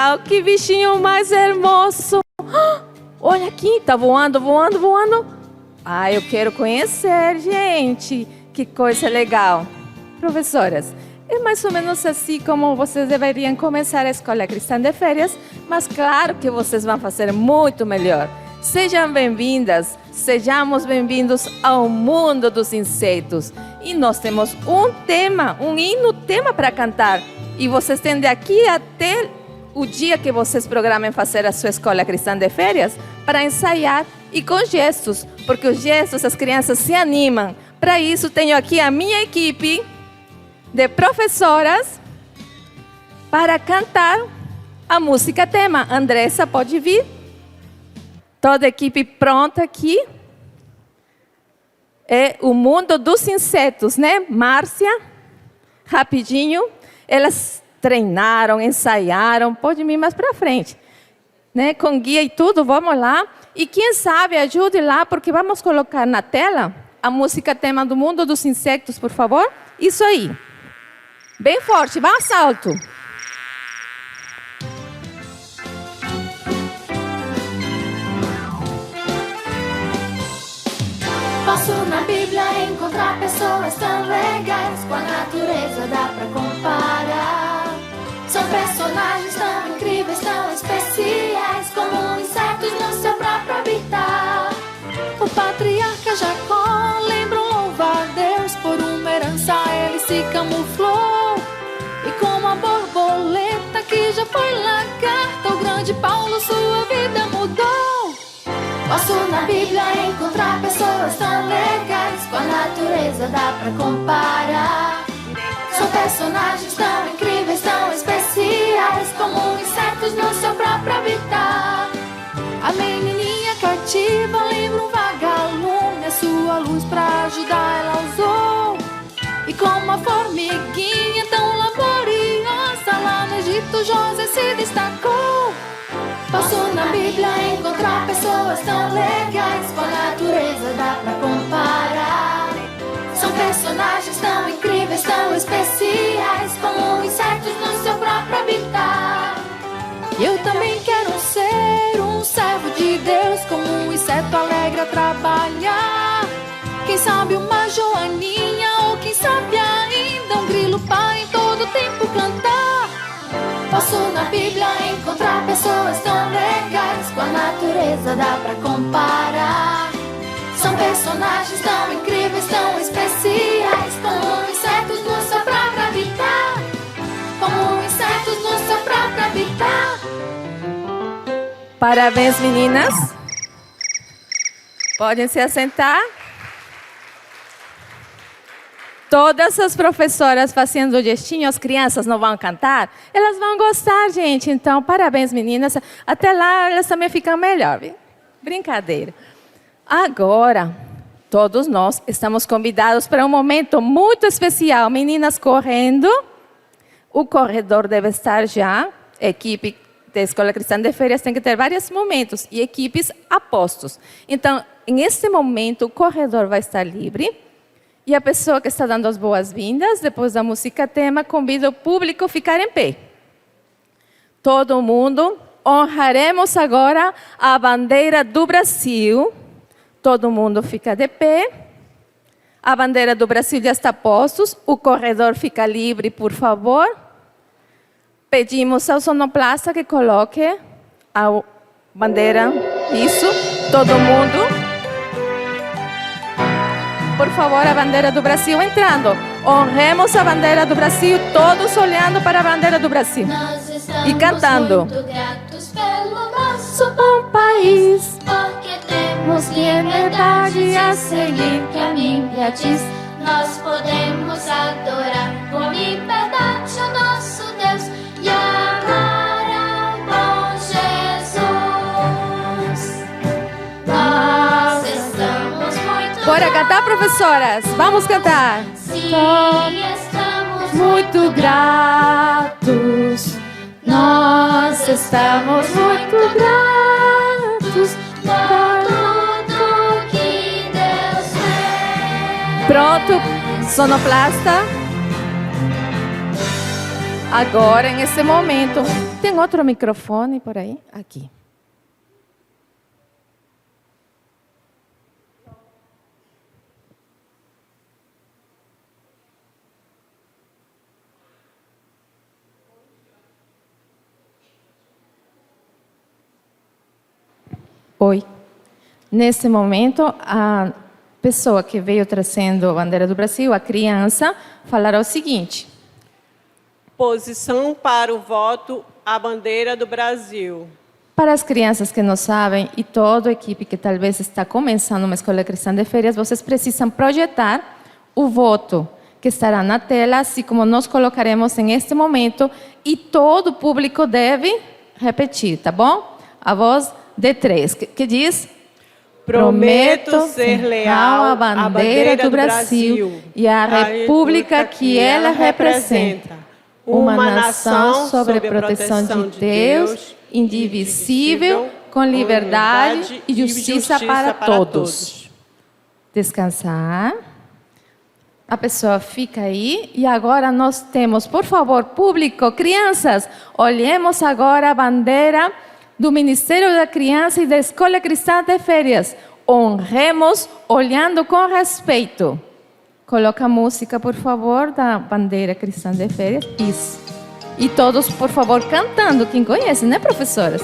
legal, que bichinho mais hermoso. Olha aqui, tá voando, voando, voando. Ah, eu quero conhecer, gente. Que coisa legal. Professoras, é mais ou menos assim como vocês deveriam começar a Escola Cristã de Férias, mas claro que vocês vão fazer muito melhor. Sejam bem-vindas, sejamos bem-vindos ao mundo dos insetos. E nós temos um tema, um hino-tema para cantar. E vocês têm daqui até o dia que vocês programem fazer a sua Escola Cristã de Férias para ensaiar e com gestos, porque os gestos as crianças se animam. Para isso, tenho aqui a minha equipe de professoras para cantar a música tema. Andressa, pode vir? Toda a equipe pronta aqui. É o mundo dos insetos, né? Márcia, rapidinho. Elas treinaram, ensaiaram. Pode vir mais para frente. Né? Com guia e tudo, vamos lá. E quem sabe, ajude lá, porque vamos colocar na tela a música tema do mundo dos insetos, por favor. Isso aí. Bem forte, vá alto. Posso na Bíblia encontrar pessoas tão legais, com a natureza dá pra comparar. São personagens tão incríveis, tão especiais, como insetos no seu próprio habitat. O patriarca Jacó lembra louvar Deus, por uma herança ele se camuflou. E como a borboleta que já foi lagarta, o grande Paulo sua vida mudou. Posso na Bíblia encontrar pessoas tão legais, com a natureza dá pra comparar. São personagens tão incríveis, tão especiais, como insetos no seu próprio habitat. A menininha cativa lembra um vagalume, a sua luz pra ajudar ela usou. E como a formiguinha tão laboriosa, lá no Egito José se destacou. Posso na Bíblia encontrar pessoas tão legais, com a natureza dá pra comparar. São personagens tão incríveis, tão especiais, como insetos no seu próprio habitat. Eu também quero ser um servo de Deus, como um inseto alegre a trabalhar. Quem sabe uma joaninha, ou quem sabe ainda um grilo para em todo tempo cantar. Posso na Bíblia encontrar pessoas tão legais, com a natureza dá pra comparar. São personagens tão incríveis, tão especiais, como insetos no seu próprio habitat. Como insetos no seu próprio habitat. Parabéns, meninas. Podem se assentar. Todas as professoras fazendo gestinho, as crianças não vão cantar? Elas vão gostar, gente. Então, parabéns, meninas. Até lá, elas também ficam melhor. Viu? Brincadeira. Agora, todos nós estamos convidados para um momento muito especial. Meninas correndo. O corredor deve estar já. A equipe da Escola Cristã de Férias tem que ter vários momentos. E equipes a postos. Então, nesse momento, o corredor vai estar livre. E a pessoa que está dando as boas-vindas, depois da música tema, convida o público a ficar em pé. Todo mundo, honraremos agora a bandeira do Brasil. Todo mundo fica de pé. A bandeira do Brasil já está postos. O corredor fica livre, por favor. Pedimos ao sonoplasta que coloque a bandeira. Isso, todo mundo. Por favor, a bandeira do Brasil entrando. Honremos a bandeira do Brasil, todos olhando para a bandeira do Brasil. E cantando. Muito gratos pelo nosso bom país, porque temos liberdade a seguir caminho grátis. Nós podemos adorar com liberdade o nosso Deus e amar ao bom Jesus. Nós estamos muito Bora cantar, professoras? Vamos cantar. Sim, estamos Muito gratos. Nós estamos muito gratos por tudo que Deus fez. Pronto, sonoplasta. Agora, nesse momento, tem Tem outro microfone por aí? Aqui. Oi. Nesse momento, a pessoa que veio trazendo a bandeira do Brasil, a criança, falará o seguinte: posição para o voto à bandeira do Brasil. Para as crianças que não sabem e toda a equipe que talvez está começando uma escola cristã de férias, vocês precisam projetar o voto que estará na tela, assim como nós colocaremos em este momento, e todo o público deve repetir, tá bom? A voz de 3, que diz: Prometo ser leal à bandeira do Brasil e à república que ela representa, uma nação sob a proteção de Deus, indivisível, com liberdade e justiça para todos. Descansar. A pessoa fica aí e agora nós temos, por favor, público, crianças, olhemos agora a bandeira do Ministério da Criança e da Escola Cristã de Férias. Honremos olhando com respeito. Coloca a música, por favor, da bandeira cristã de férias. Isso. E todos, por favor, cantando. Quem conhece, né, professoras?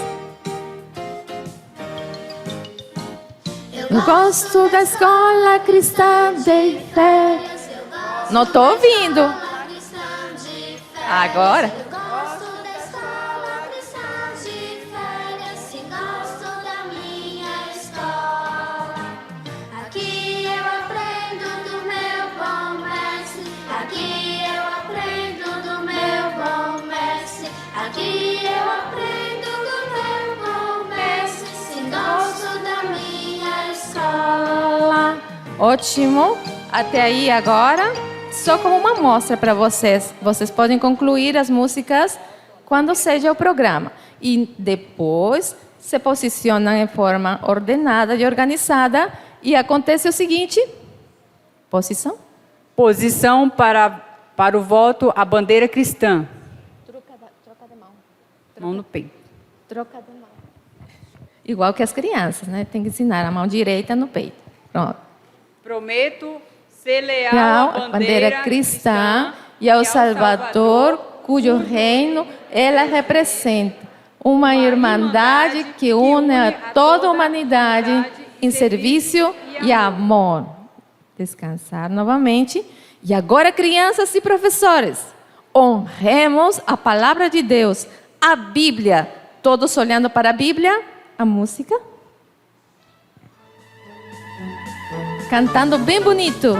Eu gosto da escola cristã de férias. Não estou ouvindo. Agora? Ótimo. Até aí agora, só como uma amostra para vocês. Vocês podem concluir as músicas quando seja o programa. E depois se posicionam em forma ordenada e organizada. E acontece o seguinte: posição. Posição para o voto à bandeira cristã. Troca de mão. Mão no peito. Troca de mão. Igual que as crianças, né? Tem que ensinar a mão direita no peito. Pronto. Prometo ser leal à bandeira cristã e ao Salvador, cujo reino ela representa. Uma irmandade que une a toda a humanidade em serviço e amor. Descansar novamente. E agora, crianças e professores, honremos a palavra de Deus, a Bíblia. Todos olhando para a Bíblia, a música. Cantando bem bonito.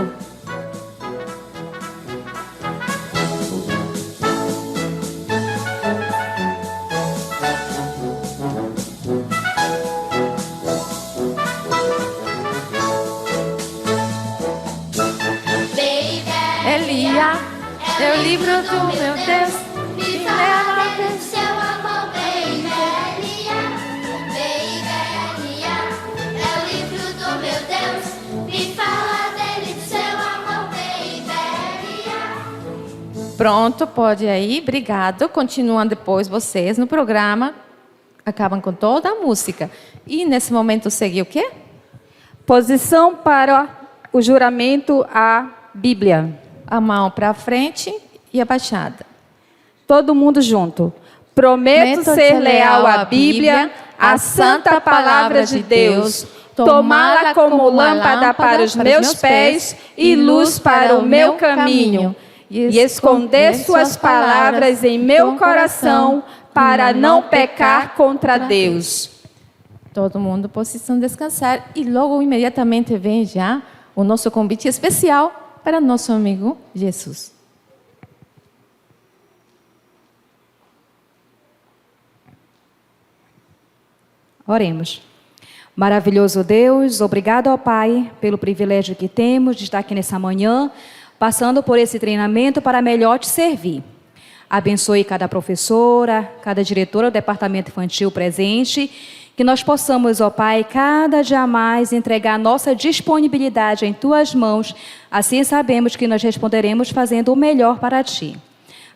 Elia, é o livro do meu Deus. Me fala dele, seu amor, baby. Elia, é o livro do meu Deus. Me fala dele, seu amor, baby. Pronto, pode ir aí. Obrigado. Continuam depois vocês no programa. Acabam com toda a música. E nesse momento segue o quê? Posição para o juramento à Bíblia. A mão para frente e abaixada. Todo mundo junto. Prometo ser leal à Bíblia, à santa palavra de Deus, tomá-la como lâmpada para os meus pés e luz para o meu caminho, e esconder suas palavras em meu coração para não pecar contra Deus. Todo mundo possam descansar e logo imediatamente vem já o nosso convite especial para nosso amigo Jesus. Oremos. Maravilhoso Deus, obrigado ao Pai pelo privilégio que temos de estar aqui nessa manhã, passando por esse treinamento para melhor te servir. Abençoe cada professora, cada diretora do departamento infantil presente, que nós possamos, ó Pai, cada dia mais entregar nossa disponibilidade em Tuas mãos, assim sabemos que nós responderemos fazendo o melhor para Ti.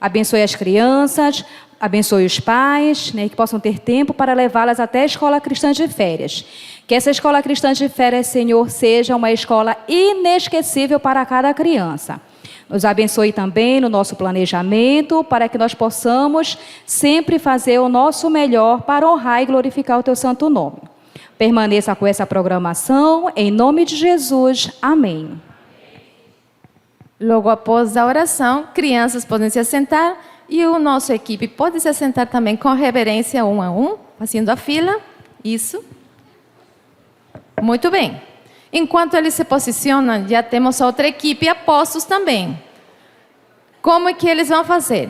Abençoe as crianças, Abençoe os pais, né, que possam ter tempo para levá-las até a escola cristã de férias. Que essa escola cristã de férias, Senhor, seja uma escola inesquecível para cada criança. Nos abençoe também no nosso planejamento, para que nós possamos sempre fazer o nosso melhor para honrar e glorificar o Teu santo nome. Permaneça com essa programação, em nome de Jesus. Amém. Logo após a oração, crianças podem se assentar e a nossa equipe pode se assentar também com reverência, um a um, fazendo a fila. Isso. Muito bem. Enquanto eles se posicionam, já temos a outra equipe, apostos também. Como é que eles vão fazer?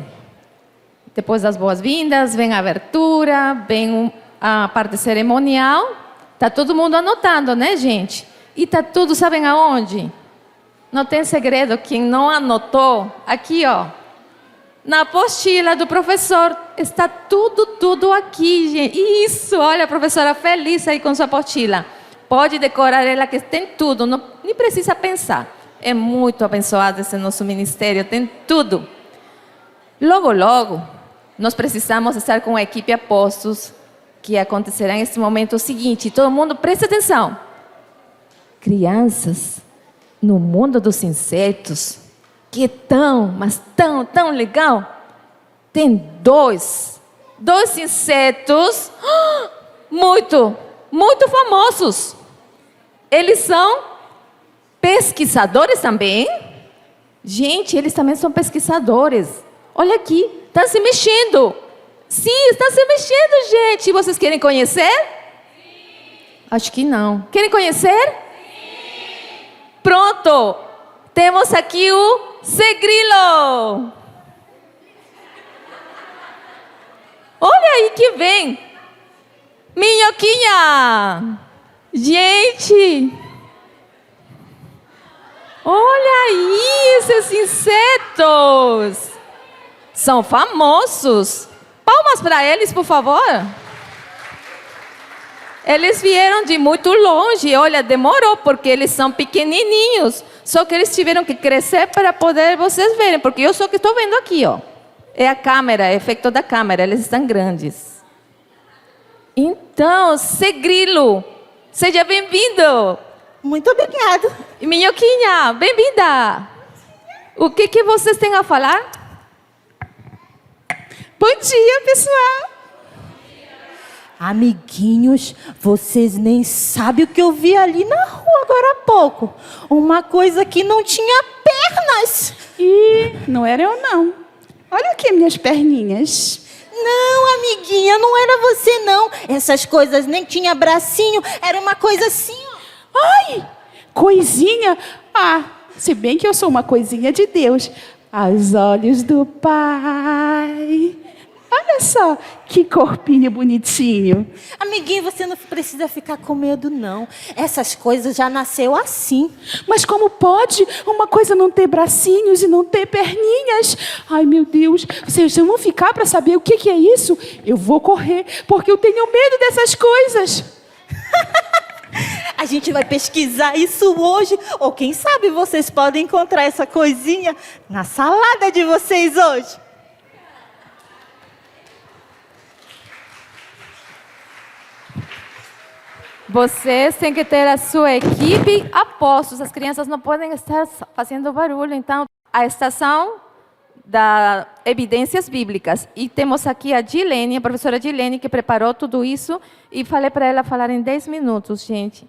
Depois das boas-vindas, vem a abertura, vem a parte cerimonial. Está todo mundo anotando, né, gente? E está tudo, sabem aonde? Não tem segredo. Quem não anotou, aqui, ó. Na apostila do professor, está tudo aqui, gente. Isso, olha a professora feliz aí com sua apostila. Pode decorar ela, que tem tudo, não, nem precisa pensar. É muito abençoado esse nosso ministério, tem tudo. Logo, nós precisamos estar com a equipe apostos, que acontecerá nesse momento o seguinte, todo mundo preste atenção. Crianças, no mundo dos insetos, que é mas tão legal, tem dois insetos muito famosos. Eles são pesquisadores também. Gente, eles também são pesquisadores. Olha aqui, está se mexendo. Sim, está se mexendo, gente. Vocês querem conhecer? Sim. Acho que não. Querem conhecer? Sim. Pronto. Temos aqui o Segrilo. Olha aí que vem. Minhoquinha. Gente. Olha aí esses insetos. São famosos. Palmas para eles, por favor. Eles vieram de muito longe. Olha, demorou, porque eles são pequenininhos. Só que eles tiveram que crescer para poder vocês verem. Porque eu só que estou vendo aqui, ó. É a câmera, é o efeito da câmera. Eles estão grandes. Então, Segrilo, seja bem-vindo. Muito obrigado. Minhoquinha, bem-vinda. O que vocês têm a falar? Bom dia, pessoal. Amiguinhos, vocês nem sabem o que eu vi ali na rua agora há pouco. Uma coisa que não tinha pernas. E não era eu, não. Olha aqui minhas perninhas. Não, amiguinha, não era você, não. Essas coisas nem tinha bracinho, era uma coisa assim, ó. Ai, coisinha. Ah, se bem que eu sou uma coisinha de Deus. Aos olhos do Pai. Olha só, que corpinho bonitinho. Amiguinho, você não precisa ficar com medo, não. Essas coisas já nasceu assim. Mas como pode uma coisa não ter bracinhos e não ter perninhas? Ai, meu Deus, vocês vão ficar para saber o que é isso? Eu vou correr, porque eu tenho medo dessas coisas. A gente vai pesquisar isso hoje. Ou quem sabe vocês podem encontrar essa coisinha na salada de vocês hoje. Vocês têm que ter a sua equipe a postos. As crianças não podem estar fazendo barulho. Então, a estação das evidências bíblicas. E temos aqui a Dilene, a professora Dilene, que preparou tudo isso. E falei para ela falar em 10 minutos, gente.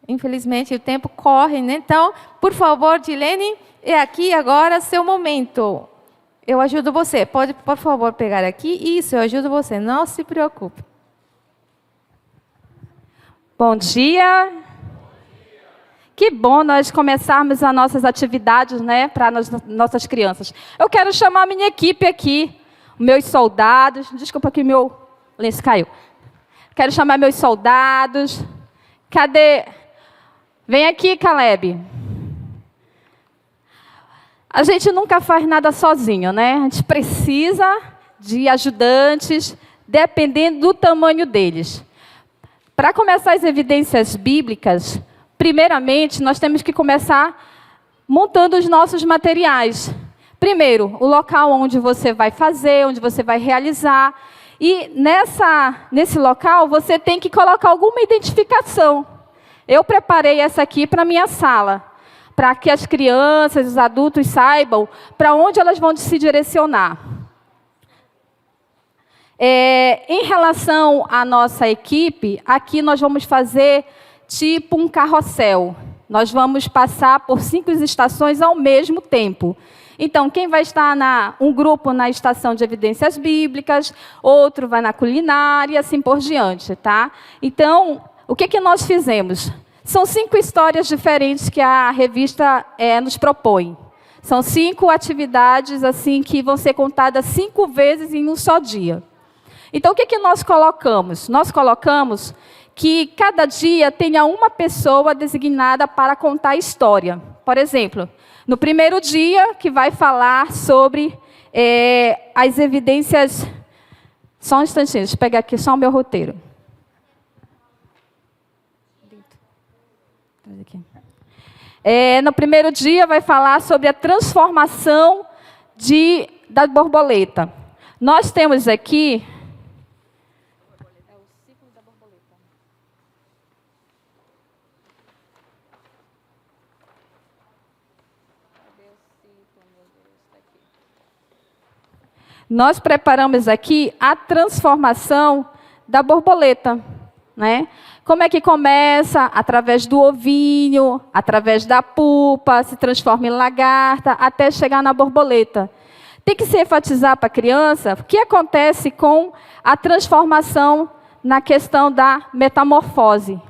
Infelizmente, o tempo corre, né? Então, por favor, Dilene, é aqui agora seu momento. Eu ajudo você. Pode, por favor, pegar aqui. Isso, eu ajudo você. Não se preocupe. Bom dia. Que bom nós começarmos as nossas atividades, né, para nossas crianças. Eu quero chamar a minha equipe aqui, meus soldados. Desculpa que meu lenço caiu. Quero chamar meus soldados. Cadê? Vem aqui, Caleb. A gente nunca faz nada sozinho, né? A gente precisa de ajudantes, dependendo do tamanho deles. Para começar as evidências bíblicas, primeiramente, nós temos que começar montando os nossos materiais. Primeiro, o local onde você vai fazer, onde você vai realizar. E nesse local, você tem que colocar alguma identificação. Eu preparei essa aqui para a minha sala, para que as crianças, os adultos saibam para onde elas vão se direcionar. Em relação à nossa equipe, aqui nós vamos fazer tipo um carrossel. Nós vamos passar por 5 estações ao mesmo tempo. Então, quem vai estar um grupo na estação de evidências bíblicas, outro vai na culinária, e assim por diante, tá? Então, o que nós fizemos? São 5 histórias diferentes que a revista nos propõe. São 5 atividades assim que vão ser contadas 5 vezes em um só dia. Então, o que nós colocamos? Nós colocamos que cada dia tenha uma pessoa designada para contar a história. Por exemplo, no primeiro dia, que vai falar sobre as evidências... Só um instantinho, deixa eu pegar aqui só o meu roteiro. No primeiro dia, vai falar sobre a transformação da borboleta. Nós temos aqui... Nós preparamos aqui a transformação da borboleta, né? Como é que começa? Através do ovinho, através da pupa, se transforma em lagarta, até chegar na borboleta. Tem que se enfatizar para a criança o que acontece com a transformação na questão da metamorfose.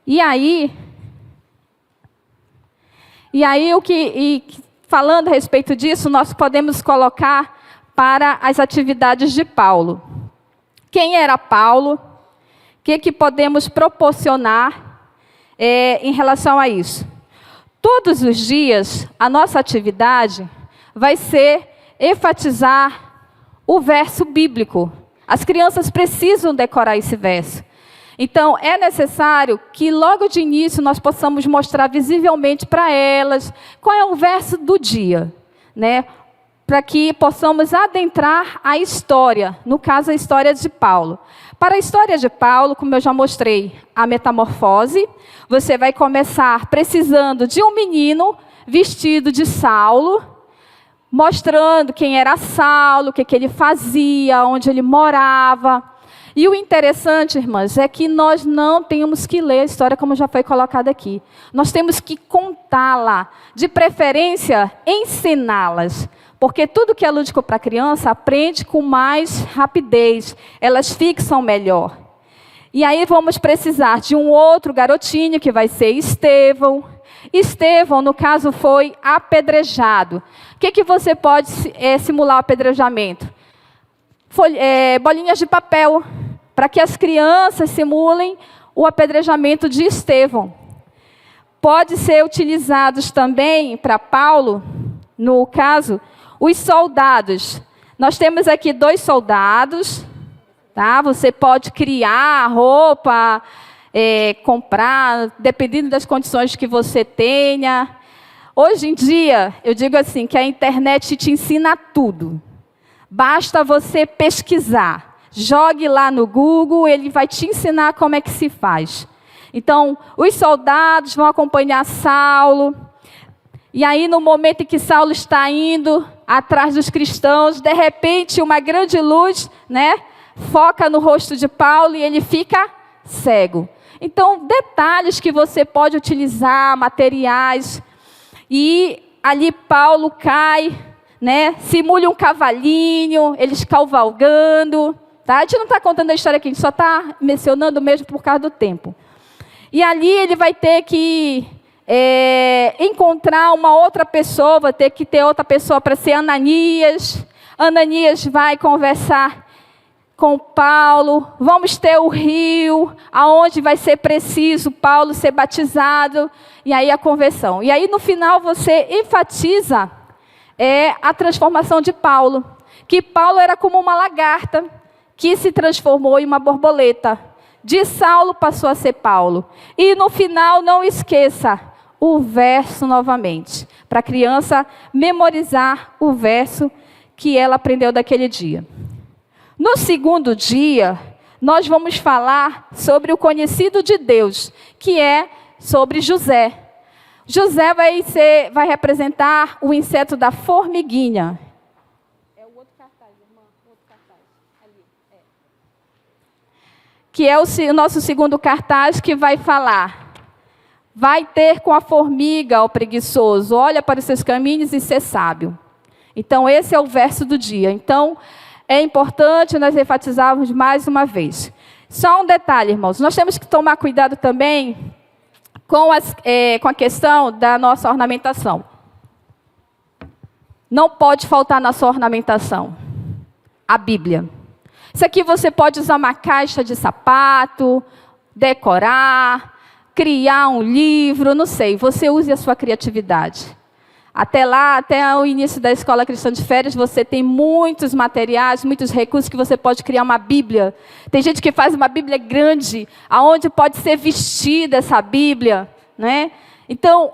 E aí falando a respeito disso, nós podemos colocar para as atividades de Paulo. Quem era Paulo? O que podemos proporcionar em relação a isso? Todos os dias, a nossa atividade vai ser enfatizar o verso bíblico. As crianças precisam decorar esse verso. Então, é necessário que logo de início nós possamos mostrar visivelmente para elas qual é o verso do dia, né? Para que possamos adentrar a história, no caso a história de Paulo. Para a história de Paulo, como eu já mostrei, a metamorfose, você vai começar precisando de um menino vestido de Saulo, mostrando quem era Saulo, o que ele fazia, onde ele morava. E o interessante, irmãs, é que nós não temos que ler a história como já foi colocada aqui. Nós temos que contá-la, de preferência, ensiná-las. Porque tudo que é lúdico para a criança aprende com mais rapidez, elas fixam melhor. E aí vamos precisar de um outro garotinho, que vai ser Estevão. Estevão, no caso, foi apedrejado. O que você pode simular o apedrejamento? Bolinhas de papel, para que as crianças simulem o apedrejamento de Estevão. Pode ser utilizados também para Paulo, no caso, os soldados. Nós temos aqui 2 soldados, tá? Você pode criar roupa, comprar, dependendo das condições que você tenha. Hoje em dia, eu digo assim, que a internet te ensina tudo. Basta você pesquisar. Jogue lá no Google, ele vai te ensinar como é que se faz. Então, os soldados vão acompanhar Saulo. E aí, no momento em que Saulo está indo atrás dos cristãos, de repente, uma grande luz, né, foca no rosto de Paulo e ele fica cego. Então, detalhes que você pode utilizar, materiais. E ali Paulo cai, né, simula um cavalinho, eles cavalgando. Tá? A gente não está contando a história aqui, a gente só está mencionando mesmo por causa do tempo. E ali ele vai ter que encontrar uma outra pessoa, vai ter que ter outra pessoa para ser Ananias. Ananias vai conversar com Paulo. Vamos ter o rio, aonde vai ser preciso Paulo ser batizado. E aí a conversão. E aí no final você enfatiza a transformação de Paulo. Que Paulo era como uma lagarta que se transformou em uma borboleta. De Saulo passou a ser Paulo. E no final, não esqueça o verso novamente, para a criança memorizar o verso que ela aprendeu daquele dia. No segundo dia, nós vamos falar sobre o conhecido de Deus, que é sobre José. José vai representar o inseto da formiguinha. É o outro cartaz, irmã, outro cartaz. Ali, que é o nosso segundo cartaz, que vai falar: vai ter com a formiga, ó preguiçoso, olha para os seus caminhos e ser sábio. Então, esse é o verso do dia. Então, é importante nós enfatizarmos mais uma vez. Só um detalhe, irmãos. Nós temos que tomar cuidado também com a questão da nossa ornamentação. Não pode faltar na sua ornamentação a Bíblia. Isso aqui você pode usar uma caixa de sapato, decorar, criar um livro, não sei. Você use a sua criatividade. Até lá, até o início da Escola Cristã de Férias, você tem muitos materiais, muitos recursos que você pode criar uma Bíblia. Tem gente que faz uma Bíblia grande, aonde pode ser vestida essa Bíblia, né? Então,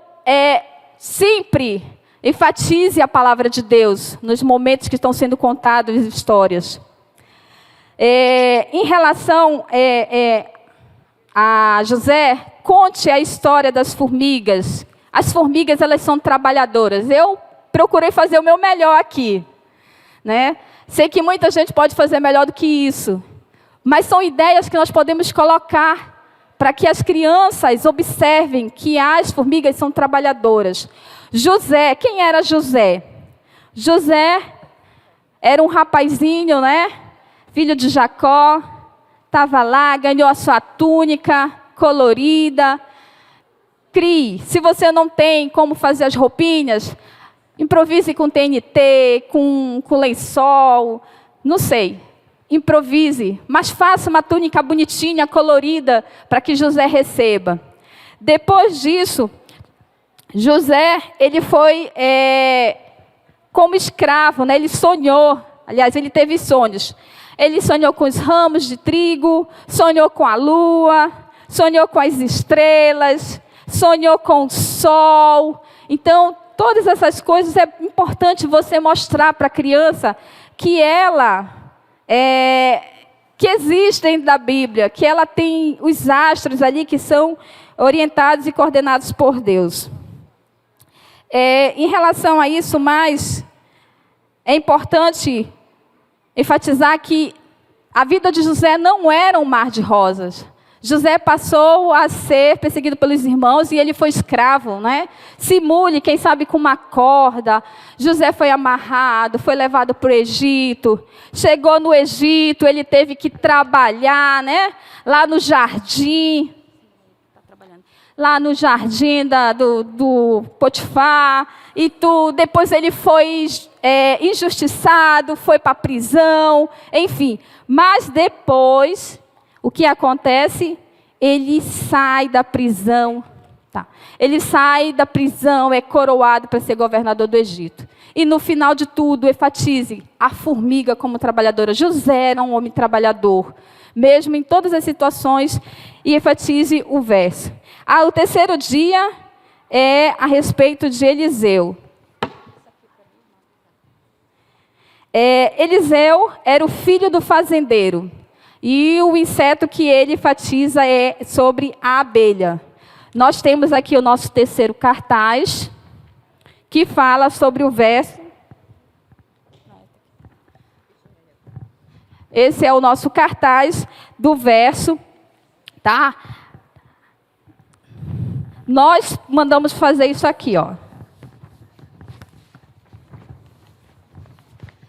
sempre enfatize a palavra de Deus nos momentos que estão sendo contadas as histórias. Em relação a José, conte a história das formigas. As formigas, elas são trabalhadoras. Eu procurei fazer o meu melhor aqui, né? Sei que muita gente pode fazer melhor do que isso, mas são ideias que nós podemos colocar para que as crianças observem que as formigas são trabalhadoras. José, quem era José? José era um rapazinho, né? Filho de Jacó, estava lá, ganhou a sua túnica colorida. Crie. Se você não tem como fazer as roupinhas, improvise com TNT, com lençol, não sei. Improvise, mas faça uma túnica bonitinha, colorida, para que José receba. Depois disso, José, ele foi como escravo, né? Ele sonhou, aliás, ele teve sonhos. Ele sonhou com os ramos de trigo, sonhou com a lua, sonhou com as estrelas, sonhou com o sol. Então, todas essas coisas é importante você mostrar para a criança que que existe dentro da Bíblia, que ela tem os astros ali que são orientados e coordenados por Deus. Em relação a isso, mais é importante enfatizar que a vida de José não era um mar de rosas. José passou a ser perseguido pelos irmãos e ele foi escravo, né? Simule, quem sabe com uma corda. José foi amarrado, foi levado para o Egito. Chegou no Egito, ele teve que trabalhar, né? Lá no jardim. Lá no jardim do Potifar. E depois ele foi injustiçado, foi para a prisão, enfim. Mas depois, o que acontece? Ele sai da prisão. Tá. Ele sai da prisão, é coroado para ser governador do Egito. E no final de tudo, enfatize a formiga como trabalhadora. José era um homem trabalhador, mesmo em todas as situações, e enfatize o verso. O terceiro dia é a respeito de Eliseu. Eliseu era o filho do fazendeiro. E o inseto que ele enfatiza é sobre a abelha. Nós temos aqui o nosso terceiro cartaz, que fala sobre o verso. Esse é o nosso cartaz do verso, tá? Nós mandamos fazer isso aqui, ó.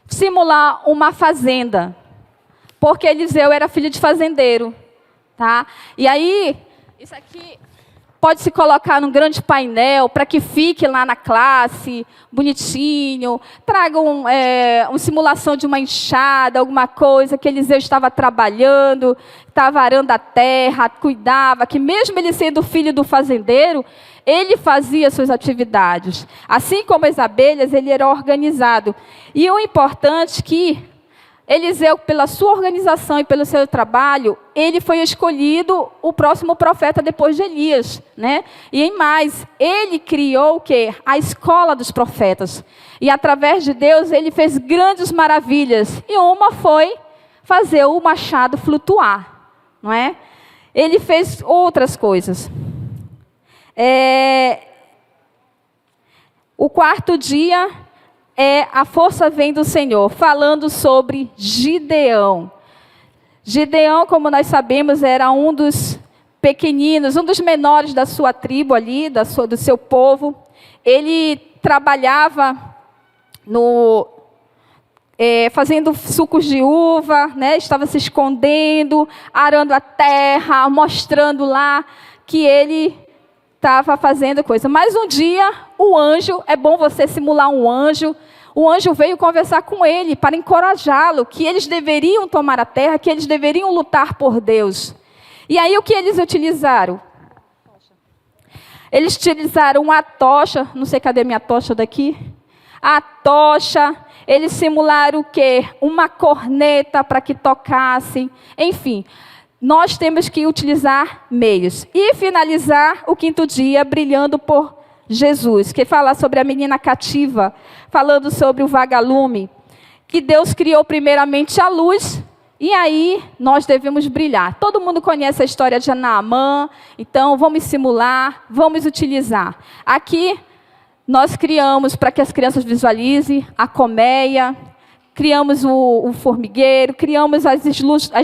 Simular uma fazenda. Porque Eliseu era filho de fazendeiro, tá? E aí, isso aqui pode se colocar num grande painel para que fique lá na classe, bonitinho. Traga uma simulação de uma enxada, alguma coisa que Eliseu estava trabalhando, estava arando a terra, cuidava, que mesmo ele sendo filho do fazendeiro, ele fazia suas atividades. Assim como as abelhas, ele era organizado. E o importante é que Eliseu, pela sua organização e pelo seu trabalho, ele foi escolhido o próximo profeta depois de Elias, né? E em mais, ele criou o quê? A escola dos profetas. E através de Deus, ele fez grandes maravilhas. E uma foi fazer o machado flutuar, não é? Ele fez outras coisas. O quarto dia a força vem do Senhor, falando sobre Gideão. Gideão, como nós sabemos, era um dos pequeninos, um dos menores da sua tribo ali, do seu povo. Ele trabalhava fazendo sucos de uva, né? Estava se escondendo, arando a terra, mostrando lá que ele estava fazendo coisa. Mas um dia, o anjo, é bom você simular um anjo, o anjo veio conversar com ele para encorajá-lo, que eles deveriam tomar a terra, que eles deveriam lutar por Deus. E aí o que eles utilizaram? Eles utilizaram a tocha, não sei cadê minha tocha daqui, a tocha, eles simularam o quê? Uma corneta para que tocassem, enfim. Nós temos que utilizar meios. E finalizar o quinto dia brilhando por Jesus, que fala sobre a menina cativa, falando sobre o vagalume, que Deus criou primeiramente a luz, e aí nós devemos brilhar. Todo mundo conhece a história de Naamã, então vamos simular, vamos utilizar. Aqui nós criamos, para que as crianças visualizem, a colmeia, criamos o formigueiro, criamos as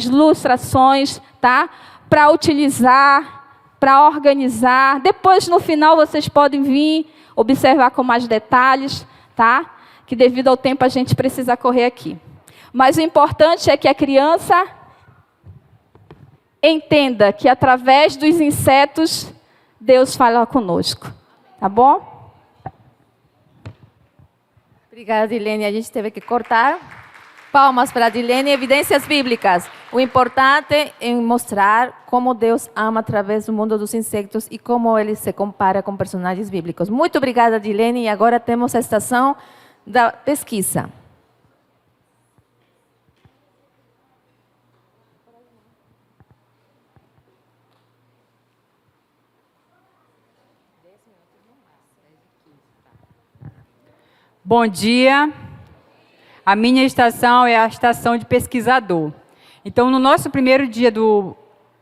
ilustrações, tá? Para utilizar, para organizar. Depois, no final, vocês podem vir observar com mais detalhes, tá? Que devido ao tempo a gente precisa correr aqui. Mas o importante é que a criança entenda que através dos insetos, Deus fala conosco. Tá bom? Obrigada, Dilene. A gente teve que cortar. Palmas para a Dilene. Evidências bíblicas. O importante é mostrar como Deus ama através do mundo dos insectos e como ele se compara com personagens bíblicos. Muito obrigada, Dilene. E agora temos a estação da pesquisa. Bom dia. A minha estação é a estação de pesquisador. Então, no nosso primeiro dia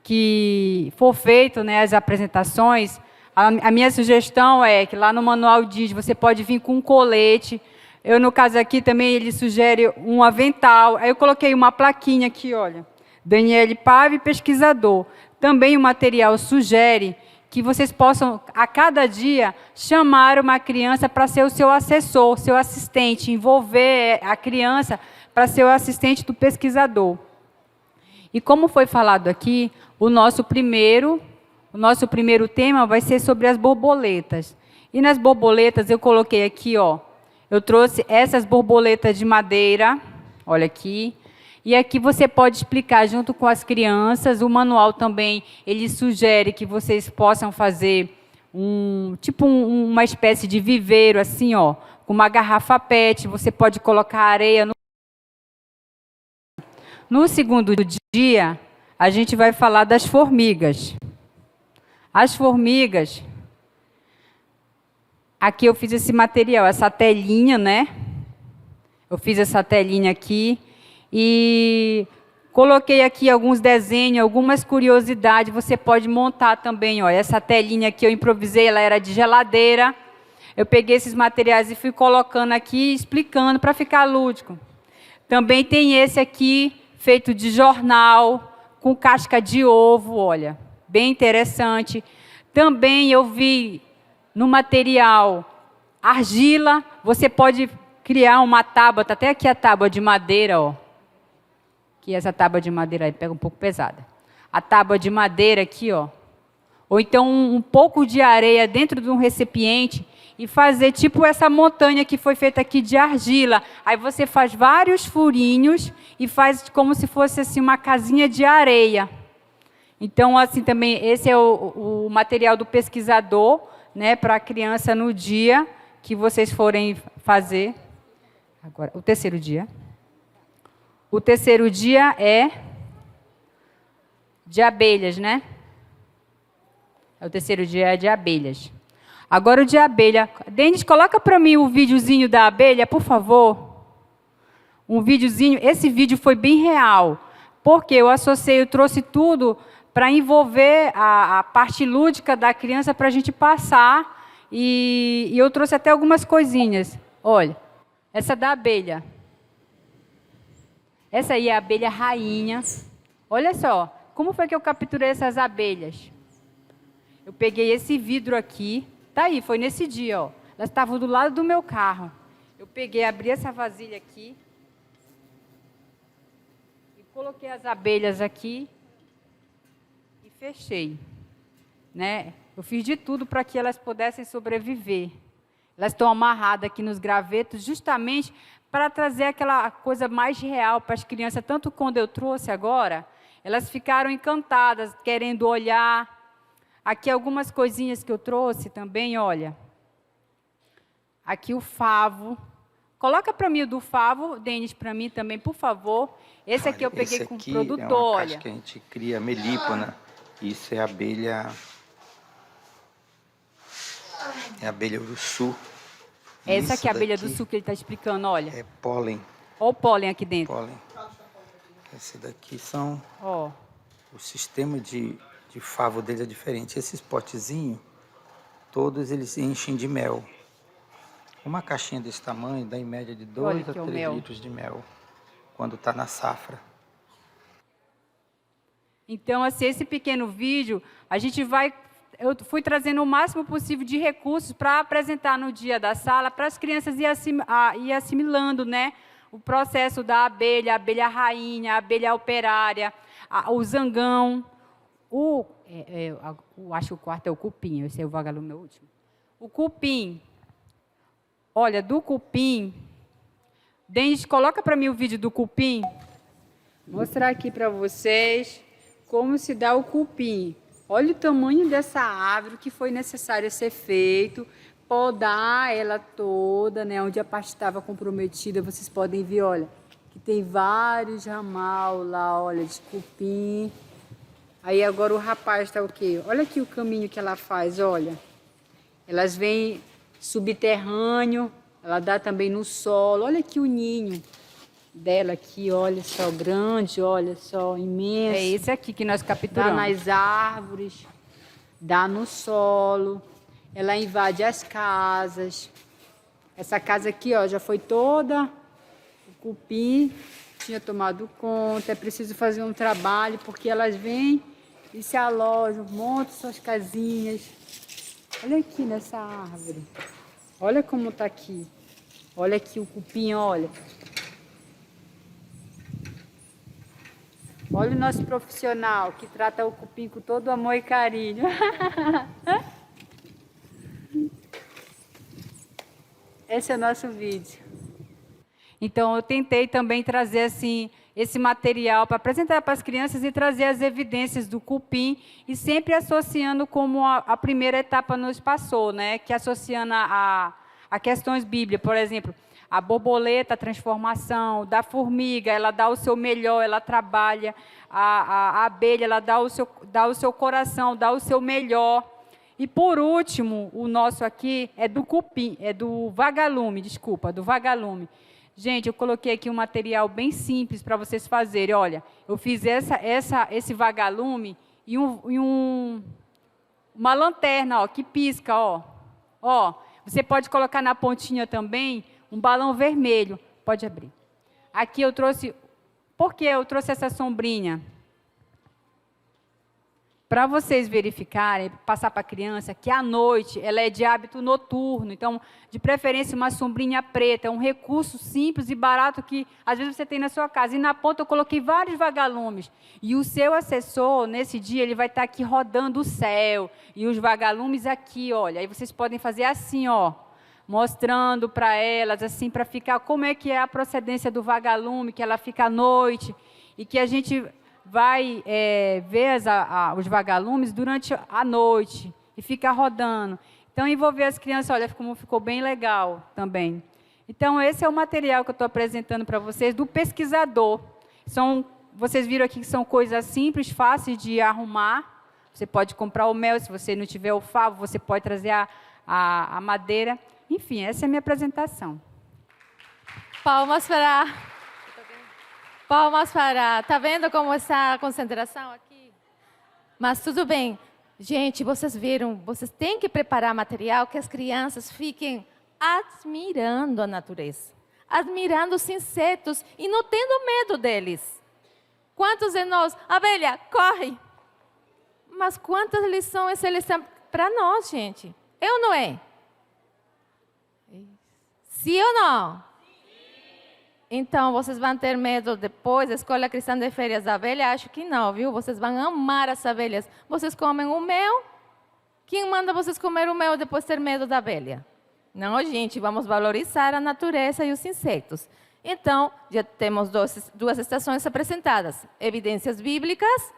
que for feito, né, as apresentações, a minha sugestão é que lá no manual diz, você pode vir com um colete. Eu, no caso aqui, também ele sugere um avental. Aí eu coloquei uma plaquinha aqui, olha. Daniele Pave, pesquisador. Também o material sugere que vocês possam, a cada dia, chamar uma criança para ser o seu assessor, seu assistente, envolver a criança para ser o assistente do pesquisador. E como foi falado aqui, o nosso primeiro tema vai ser sobre as borboletas. E nas borboletas eu coloquei aqui, ó, eu trouxe essas borboletas de madeira, olha aqui. E aqui você pode explicar junto com as crianças. O manual também, ele sugere que vocês possam fazer uma espécie de viveiro, assim, ó, com uma garrafa PET. Você pode colocar areia. No segundo dia, a gente vai falar das formigas. As formigas, aqui eu fiz esse material, essa telinha, né? Eu fiz essa telinha aqui. E coloquei aqui alguns desenhos, algumas curiosidades. Você pode montar também, ó. Essa telinha aqui eu improvisei, ela era de geladeira. Eu peguei esses materiais e fui colocando aqui, explicando para ficar lúdico. Também tem esse aqui, feito de jornal, com casca de ovo, olha, bem interessante. Também eu vi no material argila. Você pode criar uma tábua, tá até aqui a tábua de madeira, ó. Que essa tábua de madeira aí pega um pouco pesada. A tábua de madeira aqui, ó. Ou então um pouco de areia dentro de um recipiente e fazer tipo essa montanha que foi feita aqui de argila. Aí você faz vários furinhos e faz como se fosse assim uma casinha de areia. Então, assim também, esse é o material do pesquisador, né, para a criança no dia que vocês forem fazer. Agora, o terceiro dia. O terceiro dia é de abelhas, né? O terceiro dia é de abelhas. Agora o de abelha. Denis, coloca para mim o videozinho da abelha, por favor. Um videozinho. Esse vídeo foi bem real. Porque eu associei, eu trouxe tudo para envolver a parte lúdica da criança para a gente passar. E eu trouxe até algumas coisinhas. Olha, essa da abelha. Essa aí é a abelha rainha. Olha só, como foi que eu capturei essas abelhas? Eu peguei esse vidro aqui. Tá aí, foi nesse dia, ó. Elas estavam do lado do meu carro. Eu peguei, abri essa vasilha aqui. E coloquei as abelhas aqui. E fechei. Né? Eu fiz de tudo para que elas pudessem sobreviver. Elas estão amarradas aqui nos gravetos, justamente para trazer aquela coisa mais real para as crianças. Tanto quando eu trouxe agora, elas ficaram encantadas, querendo olhar. Aqui algumas coisinhas que eu trouxe também, olha. Aqui o favo. Coloca para mim o do favo, Denis, para mim também, por favor. Esse aqui eu peguei com o produtor, é uma olha. caixa que a gente cria melípona. Isso é abelha... É abelha urussu. Essa aqui é a abelha daqui do sul que ele está explicando, olha. é pólen. Olha o pólen aqui dentro. Pólen. Esse daqui são... Ó. O sistema de favo dele é diferente. Esses potezinhos, todos eles enchem de mel. Uma caixinha desse tamanho dá em média de 2 a 3 litros de mel, quando está na safra. Então, assim, esse pequeno vídeo, a gente vai... Eu fui trazendo o máximo possível de recursos para apresentar no dia da sala, para as crianças ir assimilando, né, o processo da abelha, a abelha rainha, a abelha operária, o zangão. Acho que o quarto é o cupim, esse é o vagalume, é o último. O cupim. Olha, do cupim... Denis, coloca para mim o vídeo do cupim. Vou mostrar aqui para vocês como se dá o cupim. Olha o tamanho dessa árvore que foi necessário ser feito, podar ela toda, né? Onde a parte estava comprometida, vocês podem ver, olha, que tem vários ramal lá, olha, de cupim. Aí agora o rapaz está o quê? Olha aqui o caminho que ela faz, olha. Elas vêm subterrâneo, ela dá também no solo. Olha aqui o ninho dela aqui, olha só, grande, olha só, imenso. É esse aqui que nós capturamos. Dá nas árvores, dá no solo, ela invade as casas. Essa casa aqui, ó, já foi toda, o cupim tinha tomado conta, é preciso fazer um trabalho, porque elas vêm e se alojam, montam suas casinhas. Olha aqui nessa árvore, olha como está aqui. Olha aqui o cupim, olha. Olha o nosso profissional que trata o cupim com todo amor e carinho. Esse é o nosso vídeo. Então, eu tentei também trazer assim, esse material para apresentar para as crianças e trazer as evidências do cupim e sempre associando como a primeira etapa nos passou, né? Que associando a questões bíblicas, por exemplo, a borboleta, a transformação, da formiga, ela dá o seu melhor, ela trabalha, a abelha, ela dá o seu coração, dá o seu melhor. E, por último, o nosso aqui é do cupim, é do vagalume, desculpa, do vagalume. Gente, eu coloquei aqui um material bem simples para vocês fazerem. Olha, eu fiz esse vagalume e uma lanterna, ó, que pisca, ó. Ó, você pode colocar na pontinha também um balão vermelho. Pode abrir. Aqui eu trouxe... Por que eu trouxe essa sombrinha? Para vocês verificarem, passar para a criança, que à noite ela é de hábito noturno. Então, de preferência, uma sombrinha preta. É um recurso simples e barato que, às vezes, você tem na sua casa. E na ponta eu coloquei vários vagalumes. E o seu assessor, nesse dia, ele vai estar aqui rodando o céu. E os vagalumes aqui, olha. Aí vocês podem fazer assim, ó. Mostrando para elas, assim, para ficar como é que é a procedência do vagalume, que ela fica à noite. E que a gente... vai ver os vagalumes durante a noite e ficar rodando. Então, envolver as crianças, olha como ficou bem legal também. Então, esse é o material que eu estou apresentando para vocês do pesquisador. Vocês viram aqui que são coisas simples, fáceis de arrumar. Você pode comprar o mel, se você não tiver o favo, você pode trazer a madeira. Enfim, essa é a minha apresentação. Palmas para... Tá vendo como está a concentração aqui? Mas tudo bem. Gente, vocês viram, vocês têm que preparar material que as crianças fiquem admirando a natureza, admirando os insetos e não tendo medo deles. Quantos de nós, abelha, corre! Mas quantas lições eles têm para nós, gente? É ou não é? Sim ou não? Então, vocês vão ter medo depois da Escola Cristã de Férias da Abelha? Acho que não, viu? Vocês vão amar as abelhas. Vocês comem o mel? Quem manda vocês comer o mel depois de ter medo da abelha? Não, gente, vamos valorizar a natureza e os insetos. Então, já temos duas estações apresentadas. Evidências bíblicas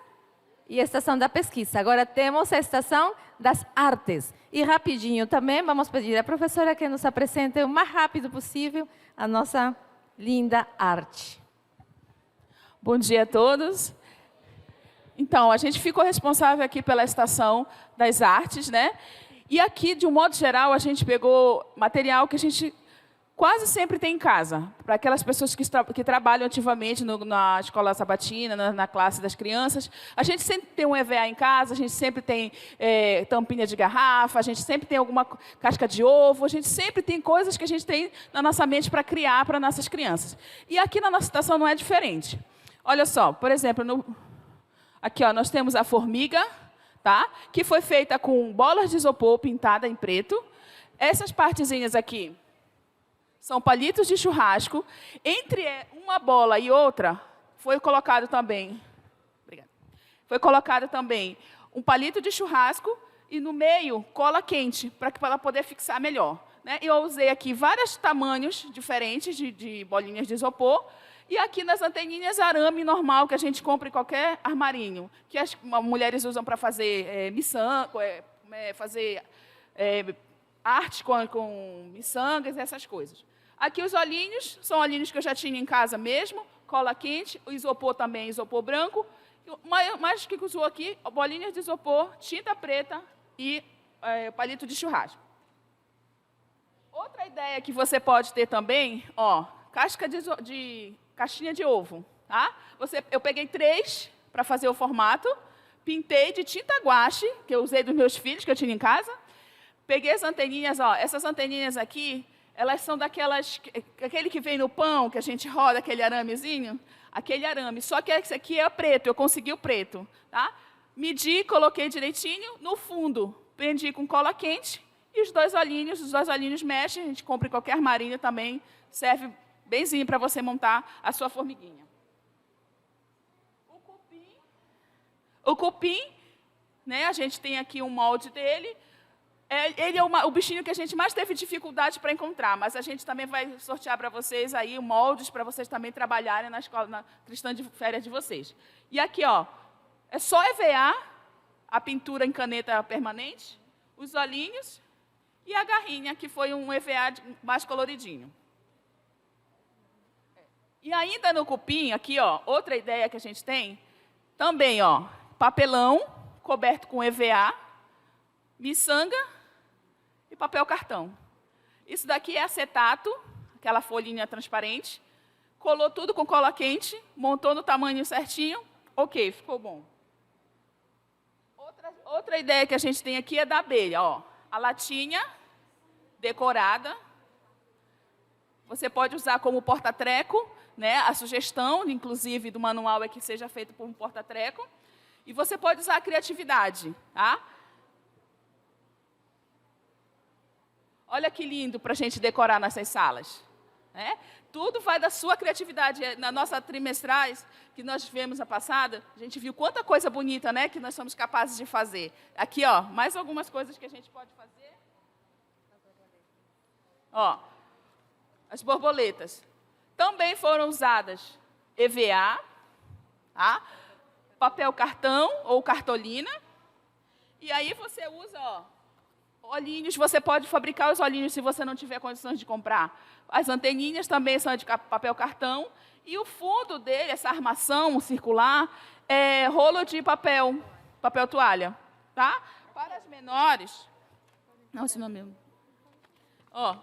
e a estação da pesquisa. Agora temos a estação das artes. E rapidinho também, vamos pedir à professora que nos apresente o mais rápido possível a nossa linda arte. Bom dia a todos. Então, a gente ficou responsável aqui pela estação das artes, né? E aqui, de um modo geral, a gente pegou material que a gente quase sempre tem em casa, para aquelas pessoas que trabalham ativamente na escola sabatina, na classe das crianças. A gente sempre tem um EVA em casa, a gente sempre tem tampinha de garrafa, a gente sempre tem alguma casca de ovo, a gente sempre tem coisas que a gente tem na nossa mente para criar para nossas crianças. E aqui na nossa estação não é diferente. Olha só, por exemplo, aqui ó, nós temos a formiga, tá? Que foi feita com bolas de isopor pintada em preto. Essas partezinhas aqui são palitos de churrasco. Entre uma bola e outra, foi colocado também um palito de churrasco e no meio cola quente, para ela poder fixar melhor. Né? Eu usei aqui vários tamanhos diferentes de bolinhas de isopor. E aqui nas anteninhas arame normal, que a gente compra em qualquer armarinho, que as mulheres usam para fazer miçanga, fazer arte com miçangas, essas coisas. Aqui os olhinhos, são olhinhos que eu já tinha em casa mesmo, cola quente, o isopor também, isopor branco. Mas o que usou aqui? Bolinhas de isopor, tinta preta e palito de churrasco. Outra ideia que você pode ter também, ó, caixinha de ovo. Tá? Eu peguei 3 para fazer o formato, pintei de tinta guache, que eu usei dos meus filhos, que eu tinha em casa. Peguei as anteninhas, ó, essas anteninhas aqui, elas são aquele que vem no pão, que a gente roda, aquele aramezinho, aquele arame. Só que esse aqui é preto, eu consegui o preto. Tá? Medi, coloquei direitinho, no fundo, prendi com cola quente, e os dois olhinhos mexem, a gente compra em qualquer armarinho também, serve benzinho para você montar a sua formiguinha. O cupim, né, a gente tem aqui um molde dele. Ele é o bichinho que a gente mais teve dificuldade para encontrar, mas a gente também vai sortear para vocês aí moldes para vocês também trabalharem na escola cristã de férias de vocês. E aqui, ó, é só EVA, a pintura em caneta permanente, os olhinhos e a garrinha, que foi um EVA mais coloridinho. E ainda no cupim, aqui, ó, outra ideia que a gente tem, também, ó, papelão coberto com EVA, miçanga e papel cartão. Isso daqui é acetato, aquela folhinha transparente, colou tudo com cola quente, montou no tamanho certinho, ok, ficou bom. Outra ideia que a gente tem aqui é da abelha, ó, a latinha decorada. Você pode usar como porta-treco, né? A sugestão, inclusive, do manual é que seja feito por um porta-treco. E você pode usar a criatividade, tá? Olha que lindo para a gente decorar nessas salas. Né? Tudo vai da sua criatividade. Na nossa trimestrais, que nós tivemos a passada, a gente viu quanta coisa bonita, né, que nós somos capazes de fazer. Aqui, ó, mais algumas coisas que a gente pode fazer. Ó, as borboletas. Também foram usadas EVA, tá? Papel cartão ou cartolina. E aí você usa, ó, Olhinhos, você pode fabricar os olhinhos se você não tiver condições de comprar. As anteninhas também são de papel cartão. E o fundo dele, essa armação circular, é rolo de papel toalha. Tá? Para as menores... Não, esse não é mesmo. Ó,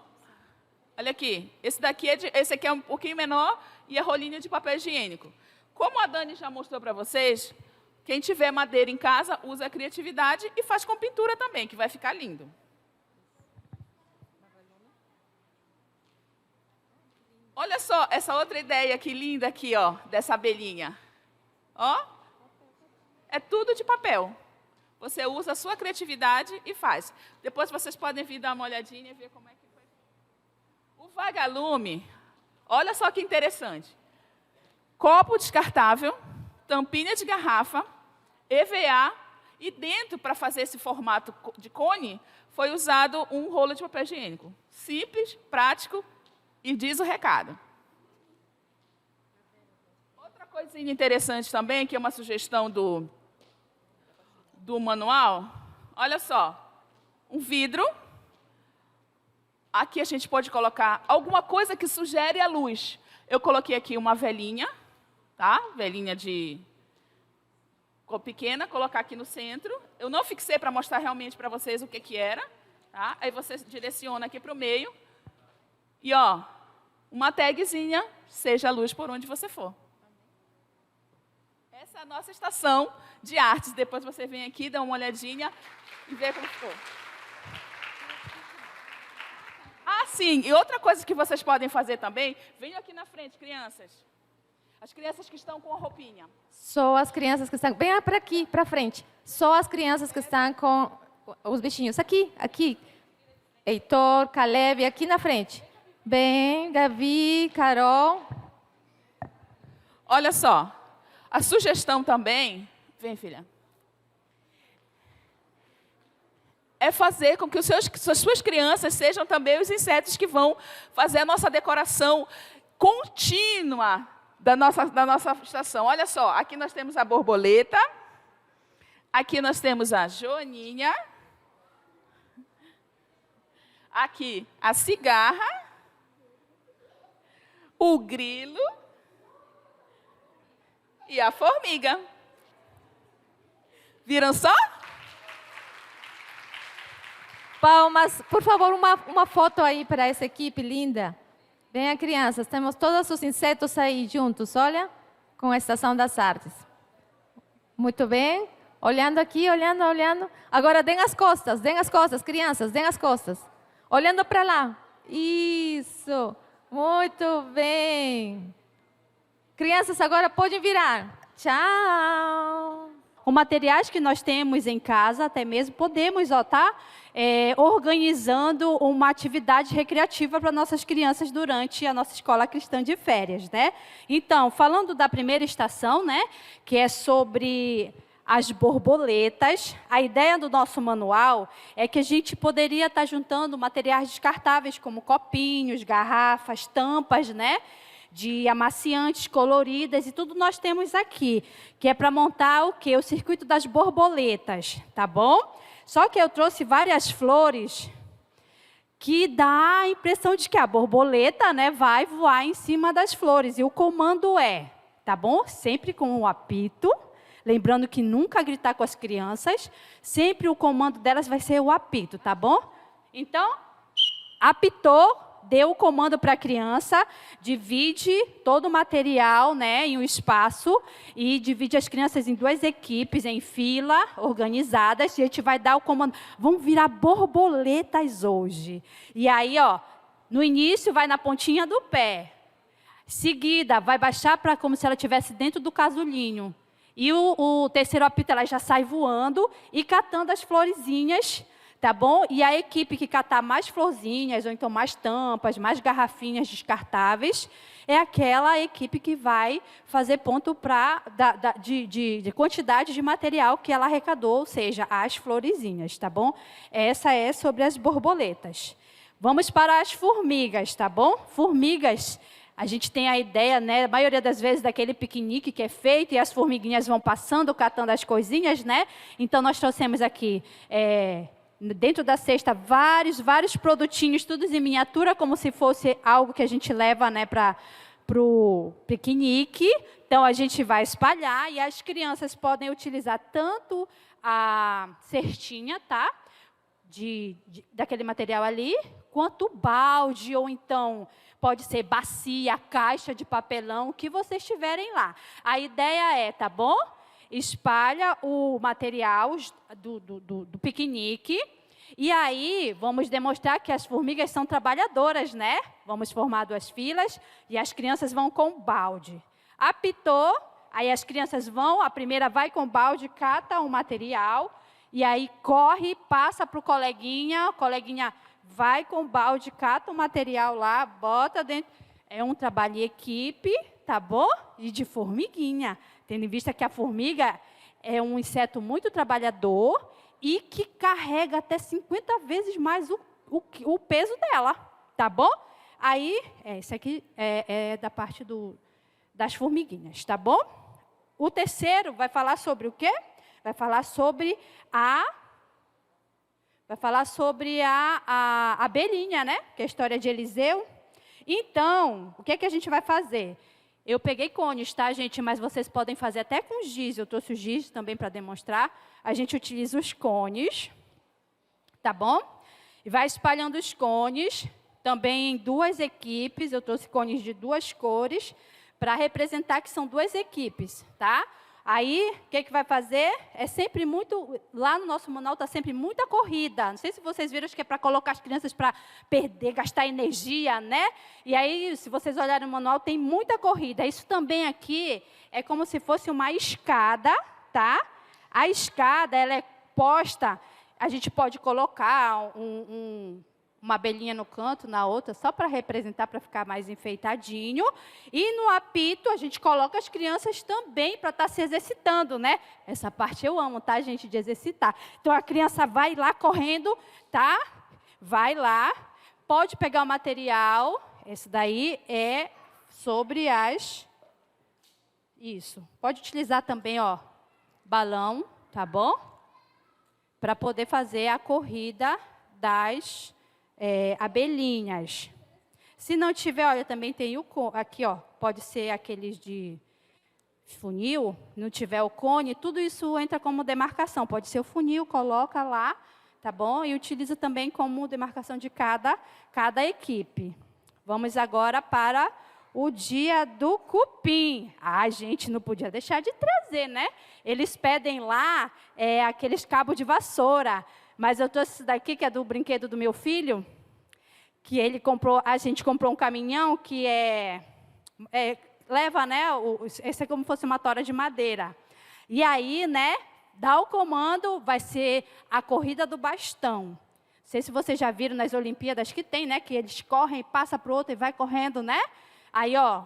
olha aqui. Esse aqui é um pouquinho menor e é rolinho de papel higiênico. Como a Dani já mostrou para vocês, quem tiver madeira em casa, usa a criatividade e faz com pintura também, que vai ficar lindo. Olha só essa outra ideia que linda aqui, ó, dessa abelhinha. Ó, é tudo de papel. Você usa a sua criatividade e faz. Depois vocês podem vir dar uma olhadinha e ver como é que foi. O vagalume, olha só que interessante. Copo descartável, tampinha de garrafa, EVA, e dentro, para fazer esse formato de cone, foi usado um rolo de papel higiênico. Simples, prático e diz o recado. Outra coisinha interessante também, que é uma sugestão do manual, olha só, um vidro. Aqui a gente pode colocar alguma coisa que sugere a luz. Eu coloquei aqui uma velinha, tá? Velinha de cor pequena, colocar aqui no centro. Eu não fixei para mostrar realmente para vocês o que era. Tá? Aí você direciona aqui para o meio. E, ó, uma tagzinha, seja a luz por onde você for. Essa é a nossa estação de artes. Depois você vem aqui, dá uma olhadinha e vê como ficou. Ah, sim, e outra coisa que vocês podem fazer também, venham aqui na frente, crianças. As crianças que estão com a roupinha. Só as crianças que estão... Bem para aqui, para frente. Só as crianças que estão com os bichinhos. Aqui, aqui. Heitor, Caleb, aqui na frente. Bem, Gavi, Carol. Olha só. A sugestão também... Vem, filha. É fazer com que as suas crianças sejam também os insetos que vão fazer a nossa decoração contínua da nossa estação. Olha só, aqui nós temos a borboleta, aqui nós temos a joaninha, aqui a cigarra, o grilo e a formiga. Viram só? Palmas, por favor, uma foto aí para essa equipe linda. Venha, crianças, temos todos os insetos aí juntos, olha, com a Estação das Artes. Muito bem, olhando aqui, olhando, olhando. Agora, deem as costas, crianças, deem as costas. Olhando para lá. Isso, muito bem. Crianças, agora podem virar. Tchau. Com materiais que nós temos em casa, até mesmo podemos organizando uma atividade recreativa para nossas crianças durante a nossa escola cristã de férias, né? Então, falando da primeira estação, né, que é sobre as borboletas, a ideia do nosso manual é que a gente poderia estar juntando materiais descartáveis como copinhos, garrafas, tampas, né? De amaciantes coloridas e tudo nós temos aqui, que é para montar o quê? O circuito das borboletas, tá bom? Só que eu trouxe várias flores que dá a impressão de que a borboleta, né, vai voar em cima das flores. E o comando é, tá bom? Sempre com o apito, lembrando que nunca gritar com as crianças, sempre o comando delas vai ser o apito, tá bom? Então, apitou, deu o comando para a criança, divide todo o material, né, em um espaço e divide as crianças em duas equipes, em fila, organizadas, e a gente vai dar o comando. Vão virar borboletas hoje. E aí, ó, no início vai na pontinha do pé. Seguida, vai baixar para como se ela estivesse dentro do casulinho. E o terceiro apito, ela já sai voando e catando as florezinhas, tá bom? E a equipe que catar mais florzinhas, ou então mais tampas, mais garrafinhas descartáveis, é aquela equipe que vai fazer ponto de quantidade de material que ela arrecadou, ou seja, as florezinhas, tá bom? Essa é sobre as borboletas. Vamos para as formigas, tá bom? Formigas, a gente tem a ideia, né, a maioria das vezes, daquele piquenique que é feito e as formiguinhas vão passando, catando as coisinhas, né? Então, nós trouxemos aqui... dentro da cesta, vários produtinhos, todos em miniatura, como se fosse algo que a gente leva, né, para o piquenique. Então, a gente vai espalhar e as crianças podem utilizar tanto a cestinha, tá? Daquele material ali, quanto balde, ou então pode ser bacia, caixa de papelão, o que vocês tiverem lá. A ideia é, tá bom? Espalha o material do piquenique, e aí vamos demonstrar que as formigas são trabalhadoras, né? Vamos formar 2 filas, e as crianças vão com balde. Apitou, aí as crianças vão, a primeira vai com balde, cata o material, e aí corre, passa para o coleguinha vai com balde, cata o material lá, bota dentro. É um trabalho em equipe, tá bom? E de formiguinha. Tendo em vista que a formiga é um inseto muito trabalhador e que carrega até 50 vezes mais o peso dela, tá bom? Aí, isso aqui é da parte das formiguinhas, tá bom? O terceiro vai falar sobre o quê? Vai falar sobre a abelhinha, né? Que é a história de Eliseu. Então, o que é que a gente vai fazer? Eu peguei cones, tá, gente? Mas vocês podem fazer até com giz. Eu trouxe o giz também para demonstrar. A gente utiliza os cones, tá bom? E vai espalhando os cones, também em 2 equipes. Eu trouxe cones de 2 cores, para representar que são 2 equipes, tá? Aí, o que vai fazer? É sempre muito... Lá no nosso manual está sempre muita corrida. Não sei se vocês viram, acho que é para colocar as crianças para gastar energia, né? E aí, se vocês olharem no manual, tem muita corrida. Isso também aqui é como se fosse uma escada, tá? A escada, ela é posta... A gente pode colocar uma abelhinha no canto, na outra, só para representar, para ficar mais enfeitadinho. E no apito, a gente coloca as crianças também para estar se exercitando, né? Essa parte eu amo, tá, gente, de exercitar. Então, a criança vai lá correndo, tá? Vai lá, pode pegar o material. Esse daí é sobre as... Isso. Pode utilizar também, ó, balão, tá bom? Para poder fazer a corrida das... abelhinhas. Se não tiver, olha, também tem aqui, ó, pode ser aqueles de funil, não tiver o cone, tudo isso entra como demarcação. Pode ser o funil, coloca lá, tá bom? E utiliza também como demarcação de cada equipe. Vamos agora para o dia do cupim. A gente não podia deixar de trazer, né? Eles pedem lá aqueles cabos de vassoura. Mas eu trouxe isso daqui, que é do brinquedo do meu filho, que a gente comprou um caminhão que leva, né, esse é como se fosse uma tora de madeira. E aí, né, dá o comando, vai ser a corrida do bastão. Não sei se vocês já viram nas Olimpíadas que tem, né, que eles correm, passa para o outro e vai correndo, né? Aí, ó,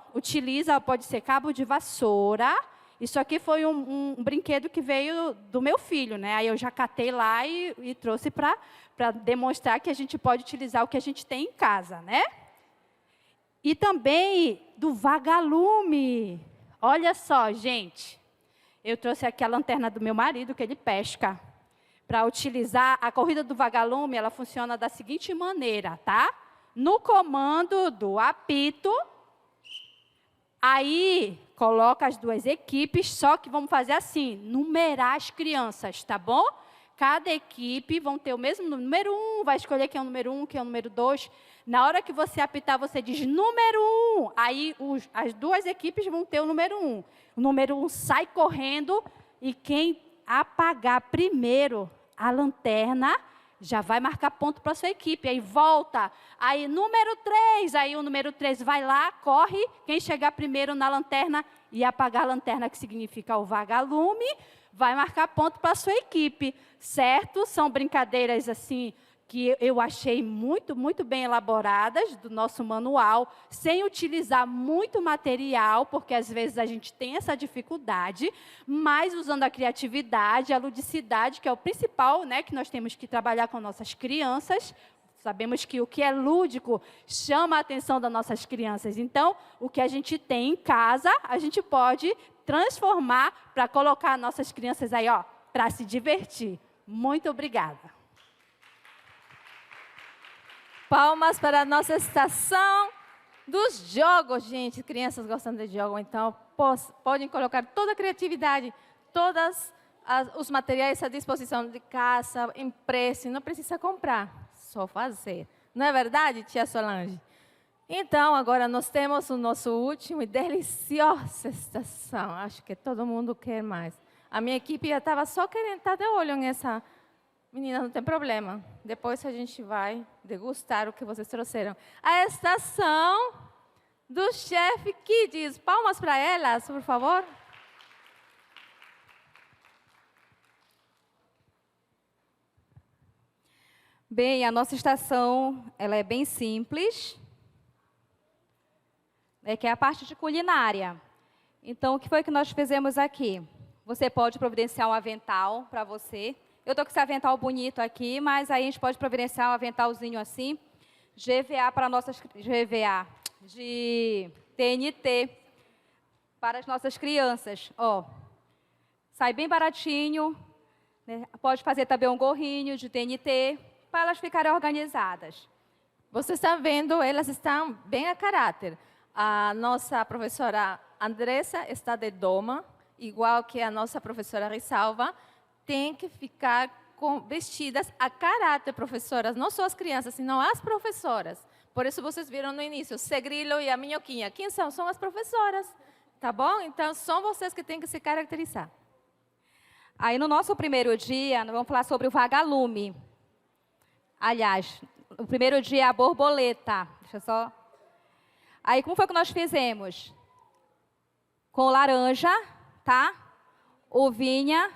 pode ser cabo de vassoura. Isso aqui foi um brinquedo que veio do meu filho, né? Aí eu já catei lá e trouxe para demonstrar que a gente pode utilizar o que a gente tem em casa, né? E também do vagalume. Olha só, gente. Eu trouxe aqui a lanterna do meu marido, que ele pesca. Para utilizar a corrida do vagalume, ela funciona da seguinte maneira, tá? No comando do apito... Aí, coloca as 2 equipes, só que vamos fazer assim, numerar as crianças, tá bom? Cada equipe vão ter o mesmo número 1, vai escolher quem é o número 1, quem é o número 2. Na hora que você apitar, você diz número 1. Aí, as 2 equipes vão ter o número 1. O número 1 sai correndo e quem apagar primeiro a lanterna... já vai marcar ponto para a sua equipe. Aí volta. Aí número 3. Aí o número 3 vai lá, corre. Quem chegar primeiro na lanterna e apagar a lanterna, que significa o vagalume, vai marcar ponto para a sua equipe. Certo? São brincadeiras assim que eu achei muito, muito bem elaboradas do nosso manual, sem utilizar muito material, porque às vezes a gente tem essa dificuldade, mas usando a criatividade, a ludicidade, que é o principal, né, que nós temos que trabalhar com nossas crianças. Sabemos que o que é lúdico chama a atenção das nossas crianças. Então, o que a gente tem em casa, a gente pode transformar para colocar nossas crianças aí, ó, para se divertir. Muito obrigada. Palmas para a nossa estação dos jogos, gente. Crianças gostam de jogo, então podem colocar toda a criatividade, todos os materiais à disposição de casa, empréstimo, não precisa comprar, só fazer. Não é verdade, tia Solange? Então, agora nós temos o nosso último e deliciosa estação. Acho que todo mundo quer mais. A minha equipe já estava só querendo estar de olho nessa. Menina, não tem problema. Depois a gente vai degustar o que vocês trouxeram. A estação do Chef Kids. Palmas para elas, por favor. Bem, a nossa estação ela é bem simples. Que é a parte de culinária. Então, o que foi que nós fizemos aqui? Você pode providenciar um avental para você. Eu estou com esse avental bonito aqui, mas aí a gente pode providenciar um aventalzinho assim. GVA para nossas... GVA de TNT para as nossas crianças. Ó, sai bem baratinho. Né? Pode fazer também um gorrinho de TNT para elas ficarem organizadas. Você está vendo, elas estão bem a caráter. A nossa professora Andressa está de doma, igual que a nossa professora Rissalva, tem que ficar vestidas a caráter, professoras, não só as crianças, senão as professoras. Por isso vocês viram no início, Segrilo e a Minhoquinha. Quem são? São as professoras, tá bom? Então, são vocês que têm que se caracterizar. Aí, no nosso primeiro dia, nós vamos falar sobre o vagalume. Aliás, o primeiro dia é a borboleta. Deixa eu só... Aí, como foi que nós fizemos? Com laranja, tá? Uvinha.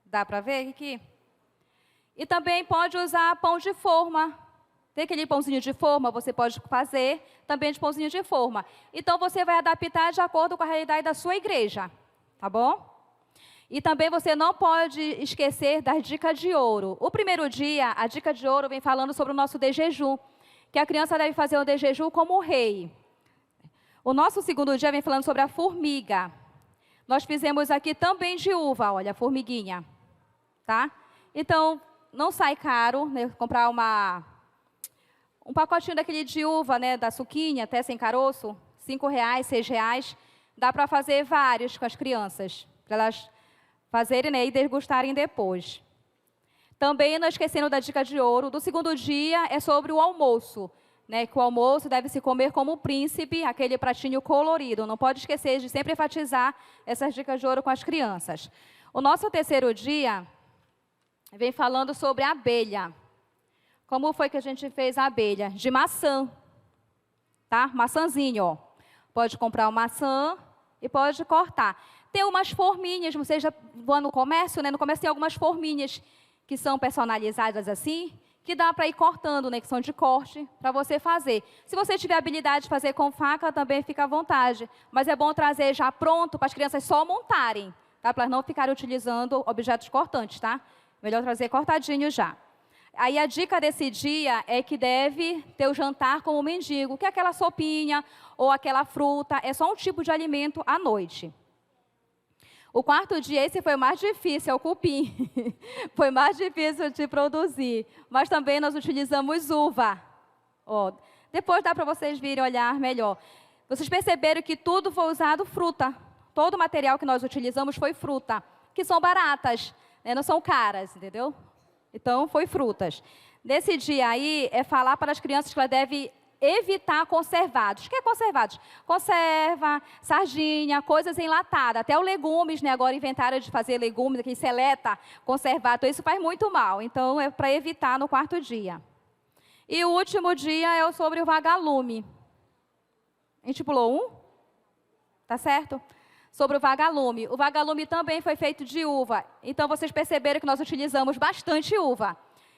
Dá para ver aqui? E também pode usar pão de forma. Tem aquele pãozinho de forma, você pode fazer também de pãozinho de forma. Então, você vai adaptar de acordo com a realidade da sua igreja. Tá bom? E também você não pode esquecer das dicas de ouro. O primeiro dia, a dica de ouro vem falando sobre o nosso de jejum, que a criança deve fazer o de jejum como rei. O nosso segundo dia vem falando sobre a formiga. Nós fizemos aqui também de uva, olha, a formiguinha. Tá? Então, não sai caro, né, comprar um pacotinho daquele de uva, né, da suquinha, até sem caroço, R$ 5, R$ 6. Dá para fazer vários com as crianças, para elas fazerem, né, e degustarem depois. Também, não esquecendo da dica de ouro, do segundo dia é sobre o almoço, né, que o almoço deve se comer como um príncipe, aquele pratinho colorido. Não pode esquecer de sempre enfatizar essas dicas de ouro com as crianças. O nosso terceiro dia vem falando sobre a abelha. Como foi que a gente fez a abelha? De maçã, tá? Maçãzinho, ó. Pode comprar uma maçã e pode cortar. Tem umas forminhas, vocês já vão no comércio, né? No comércio tem algumas forminhas que são personalizadas assim, que dá para ir cortando, né, que são de corte, para você fazer. Se você tiver habilidade de fazer com faca, também fica à vontade. Mas é bom trazer já pronto para as crianças só montarem, tá? Para não ficarem utilizando objetos cortantes, tá? Melhor trazer cortadinho já. Aí a dica desse dia é que deve ter o jantar como mendigo, que é aquela sopinha ou aquela fruta, é só um tipo de alimento à noite. O quarto dia, esse foi o mais difícil, é o cupim. Foi mais difícil de produzir. Mas também nós utilizamos uva. Ó, depois dá para vocês virem olhar melhor. Vocês perceberam que tudo foi usado fruta. Todo o material que nós utilizamos foi fruta, que são baratas, né? Não são caras, entendeu? Então, foi frutas. Nesse dia aí, é falar para as crianças que elas devem evitar conservados. O que é conservados? Conserva, sardinha, coisas enlatadas. Até os legumes, né? Agora inventaram de fazer legumes, aquele seleta, conservado. Então, isso faz muito mal. Então, é para evitar no quarto dia. E o último dia é sobre o vagalume. A gente pulou um? Tá certo? Sobre o vagalume. O vagalume também foi feito de uva. Então, vocês perceberam que nós utilizamos bastante uva.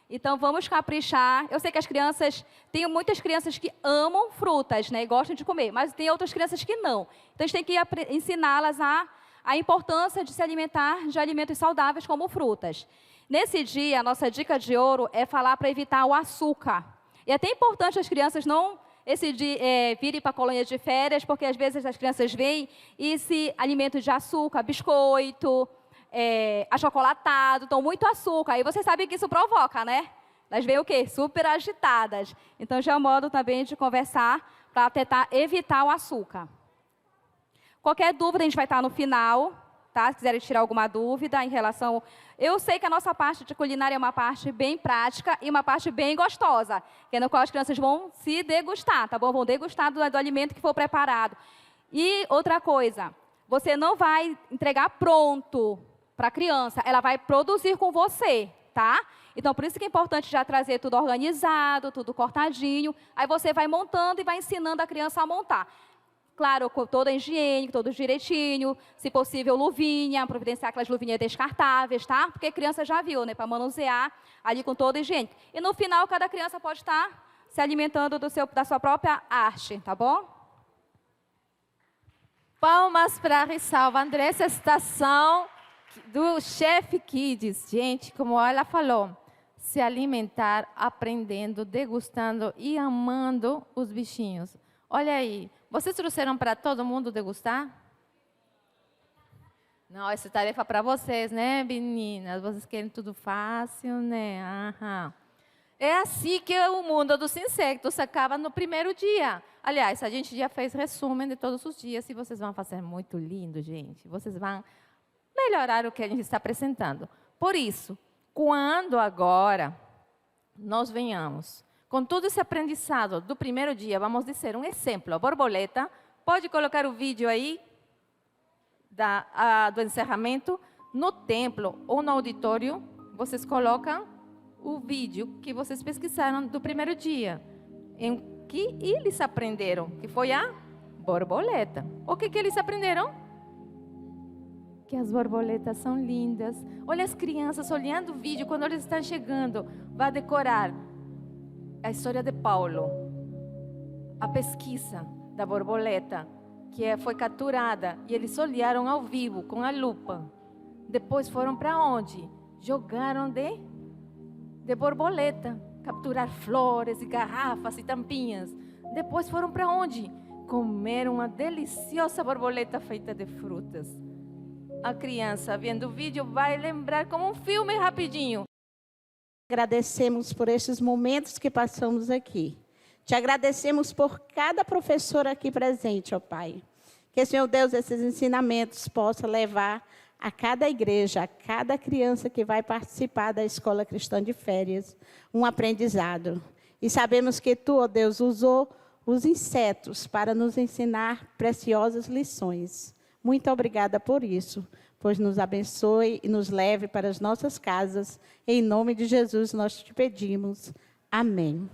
Então, vamos caprichar. Eu sei que as crianças... Tem muitas crianças que amam frutas, né? E gostam de comer. Mas tem outras crianças que não. Então, a gente tem que ensiná-las a importância de se alimentar de alimentos saudáveis como frutas. Nesse dia, a nossa dica de ouro é falar para evitar o açúcar. E é até importante as crianças não... virem para a colônia de férias, porque às vezes as crianças vêm e se alimentam de açúcar, biscoito, achocolatado, então muito açúcar. E vocês sabem que isso provoca, né? Elas vêm o quê? Super agitadas. Então, já é um modo também de conversar para tentar evitar o açúcar. Qualquer dúvida, a gente vai estar no final, tá? Se quiserem tirar alguma dúvida em relação... Eu sei que a nossa parte de culinária é uma parte bem prática e uma parte bem gostosa, que é no qual as crianças vão se degustar, tá bom? Vão degustar do alimento que for preparado. E outra coisa, você não vai entregar pronto para a criança, ela vai produzir com você, tá? Então, por isso que é importante já trazer tudo organizado, tudo cortadinho. Aí você vai montando e vai ensinando a criança a montar. Claro, com toda a higiene, todo direitinho. Se possível, luvinha, providenciar aquelas luvinhas descartáveis, tá? Porque a criança já viu, né? Para manusear ali com toda a higiene. E no final, cada criança pode estar se alimentando da sua própria arte, tá bom? Palmas para a Ressalva André, essa estação do Chef Kids. Gente, como ela falou, se alimentar, aprendendo, degustando e amando os bichinhos. Olha aí, vocês trouxeram para todo mundo degustar? Não, essa tarefa é para vocês, né, meninas? Vocês querem tudo fácil, né? Aham. É assim que o mundo dos insectos acaba no primeiro dia. Aliás, a gente já fez resumo de todos os dias e vocês vão fazer muito lindo, gente. Vocês vão melhorar o que a gente está apresentando. Por isso, quando agora nós venhamos com todo esse aprendizado do primeiro dia, vamos dizer um exemplo, a borboleta, pode colocar o vídeo aí do encerramento, no templo ou no auditório, vocês colocam o vídeo que vocês pesquisaram do primeiro dia, em que eles aprenderam, que foi a borboleta. O que eles aprenderam? Que as borboletas são lindas. Olha as crianças olhando o vídeo, quando eles estão chegando, vai decorar a história de Paulo, a pesquisa da borboleta, que foi capturada, e eles olharam ao vivo, com a lupa. Depois foram para onde? Jogaram de borboleta, capturar flores e garrafas e tampinhas. Depois foram para onde? Comer uma deliciosa borboleta feita de frutas. A criança, vendo o vídeo, vai lembrar como um filme rapidinho. Agradecemos por estes momentos que passamos aqui. Te agradecemos por cada professor aqui presente, ó Pai. Que, Senhor Deus, esses ensinamentos possam levar a cada igreja, a cada criança que vai participar da Escola Cristã de Férias, um aprendizado. E sabemos que Tu, ó Deus, usou os insetos para nos ensinar preciosas lições. Muito obrigada por isso, pois nos abençoe e nos leve para as nossas casas. Em nome de Jesus nós te pedimos. Amém.